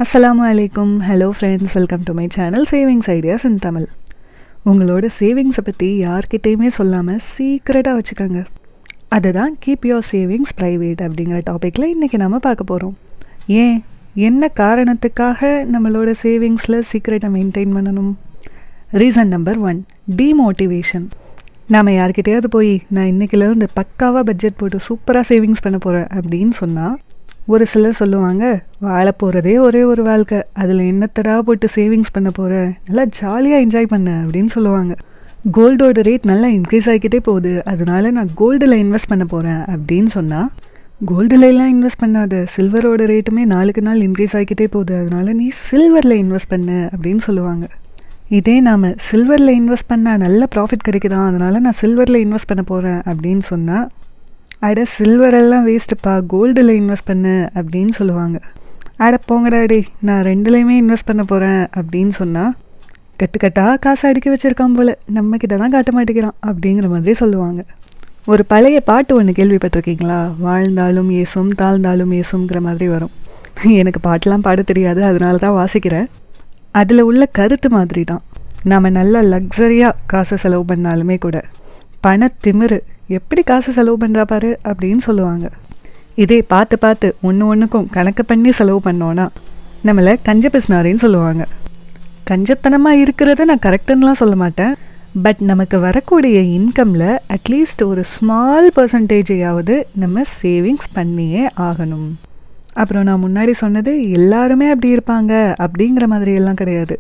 அஸ்ஸலாமு அலைக்கும். Hello friends, welcome to my channel savings ideas இன் தமிழ். உங்களோட சேவிங்ஸை பற்றி யார்கிட்டையுமே சொல்லாமல் சீக்ரெட்டாக வச்சுக்கோங்க. அதுதான் கீப் யோர் சேவிங்ஸ் ப்ரைவேட் அப்படிங்கிற டாப்பிக்கில் இன்றைக்கி நம்ம பார்க்க போகிறோம். ஏன், என்ன காரணத்துக்காக நம்மளோட சேவிங்ஸில் சீக்ரெட்டை மெயின்டைன் பண்ணணும்? Reason number 1, demotivation. நாம் யார்கிட்டையாவது போய் நான் இன்றைக்கிலேருந்து பக்காவாக பட்ஜெட் போட்டு சூப்பராக சேவிங்ஸ் பண்ண போகிறேன் அப்படின்னு சொன்னால் ஒரு சிலர் சொல்லுவாங்க, வாழ போகிறதே ஒரே ஒரு வாழ்க்கை, அதில் என்னத்தடா போட்டு சேவிங்ஸ் பண்ண போகிறேன், நல்லா ஜாலியாக என்ஜாய் பண்ண அப்படின்னு சொல்லுவாங்க. கோல்டோட ரேட் நல்லா இன்க்ரீஸ் ஆகிக்கிட்டே போகுது, அதனால நான் கோல்டில் இன்வெஸ்ட் பண்ண போகிறேன் அப்படின்னு சொன்னால், கோல்டுலாம் இன்வெஸ்ட் பண்ணாத, சில்வரோட ரேட்டுமே நாளுக்கு நாள் இன்க்ரீஸ் ஆகிக்கிட்டே போகுது, அதனால நீ சில்வரில் இன்வெஸ்ட் பண்ண அப்படின்னு சொல்லுவாங்க. இதே நாம் சில்வரில் இன்வெஸ்ட் பண்ணால் நல்ல ப்ராஃபிட் கிடைக்குதான், அதனால் நான் சில்வரில் இன்வெஸ்ட் பண்ண போகிறேன் அப்படின்னு சொன்னால், அட சில்வரெல்லாம் வேஸ்ட்டுப்பா, கோல்டில் இன்வெஸ்ட் பண்ணு அப்படின்னு சொல்லுவாங்க. அட போங்கடாடி, நான் ரெண்டுலேயுமே இன்வெஸ்ட் பண்ண போகிறேன் அப்படின்னு சொன்னால், கட்டுக்கட்டாக காசு அடிக்க வச்சுருக்கான் போல், நம்மக்கிட்ட தான் காட்ட மாட்டேங்கிறான் அப்படிங்கிற மாதிரி சொல்லுவாங்க. ஒரு பழைய பாட்டு ஒன்று கேள்விப்பட்டிருக்கீங்களா? வாழ்ந்தாலும் ஏசும் தாழ்ந்தாலும் ஏசுங்கிற மாதிரி வரும். எனக்கு பாட்டெலாம் பாட தெரியாது, அதனால தான் வாசிக்கிறேன். அதில் உள்ள கருத்து மாதிரி தான், நாம் நல்லா லக்ஸரியாக காசு செலவு பண்ணாலுமே கூட பணத்திமிரு எப்படி காசு செலவு பண்ணுறா பாரு அப்படின்னு சொல்லுவாங்க. இதே பார்த்து ஒன்றுக்கும் கணக்கு பண்ணி செலவு பண்ணோன்னா நம்மளை கஞ்ச பிஸ்னாரின்னு சொல்லுவாங்க. கஞ்சத்தனமாக இருக்கிறத நான் கரெக்டுன்னெலாம் சொல்ல மாட்டேன், பட் நமக்கு வரக்கூடிய இன்கமில் அட்லீஸ்ட் ஒரு ஸ்மால் பர்சன்டேஜையாவது நம்ம சேவிங்ஸ் பண்ணியே ஆகணும். அப்புறம் நான் முன்னாடி சொன்னது எல்லாருமே அப்படி இருப்பாங்க அப்படிங்கிற மாதிரி எல்லாம் கிடையாது.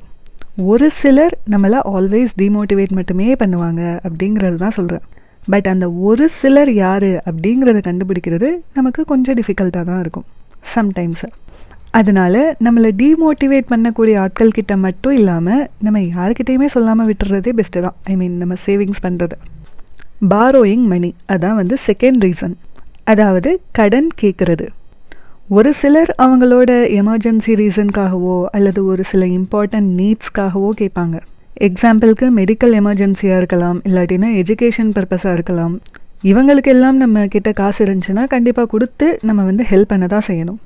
ஒரு சிலர் நம்மளை ஆல்வேஸ் டிமோட்டிவேட் மட்டுமே பண்ணுவாங்க அப்படிங்கிறது தான் சொல்கிறேன். பட் அந்த ஒரு சிலர் யார் அப்படிங்கிறத கண்டுபிடிக்கிறது நமக்கு கொஞ்சம் டிஃபிகல்ட்டாக தான் இருக்கும் சம்டைம்ஸு. அதனால நம்மளை டிமோட்டிவேட் பண்ணக்கூடிய ஆட்கள் கிட்ட மட்டும் இல்லாமல் நம்ம யார்கிட்டையுமே சொல்லாமல் விட்டுறதே பெஸ்ட்டு தான். நம்ம சேவிங்ஸ் பண்ணுறது. பாரோயிங் மணி, அதான் செகண்ட் ரீசன். அதாவது கடன் கேட்குறது. ஒரு சிலர் அவங்களோட எமர்ஜென்சி ரீசனுக்காகவோ அல்லது ஒரு சில இம்பார்ட்டன்ட் நீட்ஸ்க்காகவோ கேட்பாங்க. எக்ஸாம்பிளுக்கு மெடிக்கல் எமர்ஜென்சியாக இருக்கலாம், இல்லாட்டினா எஜுகேஷன் பர்பஸாக இருக்கலாம். இவங்களுக்கெல்லாம் நம்ம கிட்ட காசு இருந்துச்சுன்னா கண்டிப்பாக கொடுத்து நம்ம ஹெல்ப் பண்ண தான் செய்யணும்.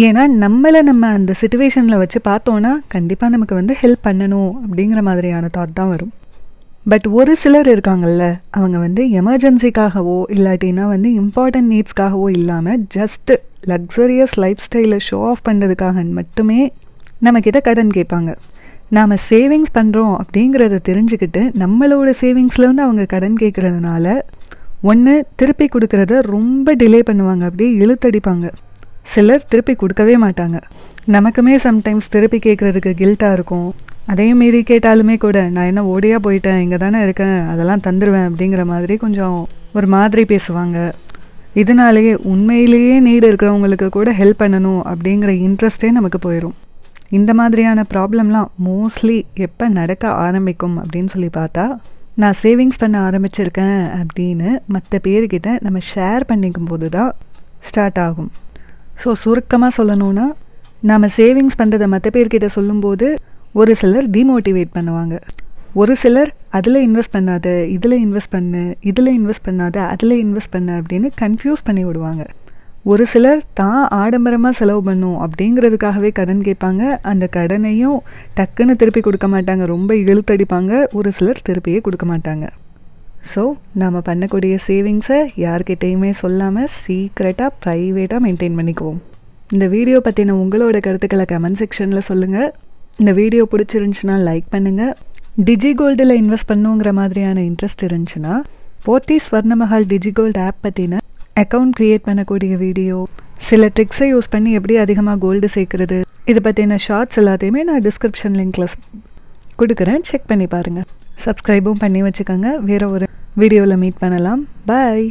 ஏன்னா நம்மளை நம்ம அந்த சிச்சுவேஷனில் வச்சு பார்த்தோன்னா கண்டிப்பாக நமக்கு ஹெல்ப் பண்ணணும் அப்படிங்கிற மாதிரியான தாட் தான் வரும். பட் ஒரு சிலர் இருக்காங்கல்ல, அவங்க எமர்ஜென்சிக்காகவோ இல்லாட்டினா இம்பார்ட்டன்ட் நீட்ஸ்க்காகவோ இல்லாமல் ஜஸ்ட்டு லக்ஸரியஸ் லைஃப் ஸ்டைலை ஷோ ஆஃப் பண்ணுறதுக்காக மட்டுமே நம்மக்கிட்ட கடன் கேட்பாங்க. நாம் சேவிங்ஸ் பண்ணுறோம் அப்படிங்கிறத தெரிஞ்சுக்கிட்டு நம்மளோட சேவிங்ஸ்லேருந்து அவங்க கடன் கேட்குறதுனால ஒன்று திருப்பி கொடுக்குறத ரொம்ப டிலே பண்ணுவாங்க, அப்படியே இழுத்தடிப்பாங்க. சிலர் திருப்பி கொடுக்கவே மாட்டாங்க. நமக்குமே சம்டைம்ஸ் திருப்பி கேட்குறதுக்கு கில்ட்டாக இருக்கும். அதையும் மீறி கேட்டாலுமே கூட நான் என்ன ஓடியாக போயிட்டேன், இங்கே தானே இருக்கேன், அதெல்லாம் தந்துடுவேன் அப்படிங்கிற மாதிரி கொஞ்சம் ஒரு மாதிரி பேசுவாங்க. இதனாலேயே உண்மையிலேயே நீடு இருக்கிறவங்களுக்கு கூட ஹெல்ப் பண்ணணும் அப்படிங்கிற இன்ட்ரெஸ்டே நமக்கு போயிடும். இந்த மாதிரியான ப்ராப்ளம்லாம் மோஸ்ட்லி எப்போ நடக்க ஆரம்பிக்கும் அப்படின்னு சொல்லி பார்த்தா, நான் சேவிங்ஸ் பண்ண ஆரம்பிச்சிருக்கேன் அப்படின்னு மற்ற பேர்கிட்ட நம்ம ஷேர் பண்ணிக்கும் போது தான் ஸ்டார்ட் ஆகும். ஸோ சுருக்கமாக சொல்லணுன்னா, நாம் சேவிங்ஸ் பண்ணுறதை மற்ற பேர்கிட்ட சொல்லும்போது ஒரு சிலர் டிமோட்டிவேட் பண்ணுவாங்க. ஒரு சிலர் அதில் இன்வெஸ்ட் பண்ணாத, இதில் இன்வெஸ்ட் பண்ணு, இதில் இன்வெஸ்ட் பண்ணாத, அதில் இன்வெஸ்ட் பண்ண அப்படின்னு கன்ஃபியூஸ் பண்ணி விடுவாங்க. ஒரு சிலர் தான் ஆடம்பரமாக செலவு பண்ணும் அப்படிங்கிறதுக்காகவே கடன் கேட்பாங்க. அந்த கடனையும் டக்குன்னு திருப்பி கொடுக்க மாட்டாங்க, ரொம்ப இழுத்தடிப்பாங்க. ஒரு சிலர் திருப்பியே கொடுக்க மாட்டாங்க. ஸோ நாம் பண்ணக்கூடிய சேவிங்ஸை யார்கிட்டையுமே சொல்லாமல் சீக்ரெட்டாக ப்ரைவேட்டாக மெயின்டைன் பண்ணிக்குவோம். இந்த வீடியோ பற்றின உங்களோட கருத்துக்களை கமெண்ட் செக்ஷனில் சொல்லுங்கள். இந்த வீடியோ பிடிச்சிருந்துச்சுன்னா லைக் பண்ணுங்கள். டிஜிகோல்டில் இன்வெஸ்ட் பண்ணுங்கிற மாதிரியான இன்ட்ரெஸ்ட் இருந்துச்சுன்னா போத்தி ஸ்வர்ணமஹால் டிஜிகோல்டு ஆப் பற்றின அக்கௌண்ட் க்ரியேட் பண்ணக்கூடிய வீடியோ, சில ட்ரிக்ஸை யூஸ் பண்ணி எப்படி அதிகமாக கோல்டு சேர்க்குறது, இது பற்றின ஷார்ட்ஸ் எல்லாத்தையுமே நான் டிஸ்கிரிப்ஷன் லிங்க்கில் கொடுக்குறேன், செக் பண்ணி பாருங்கள். சப்ஸ்கிரைபும் பண்ணி வச்சுக்கோங்க. வேறு ஒரு வீடியோவில் மீட் பண்ணலாம். பாய்.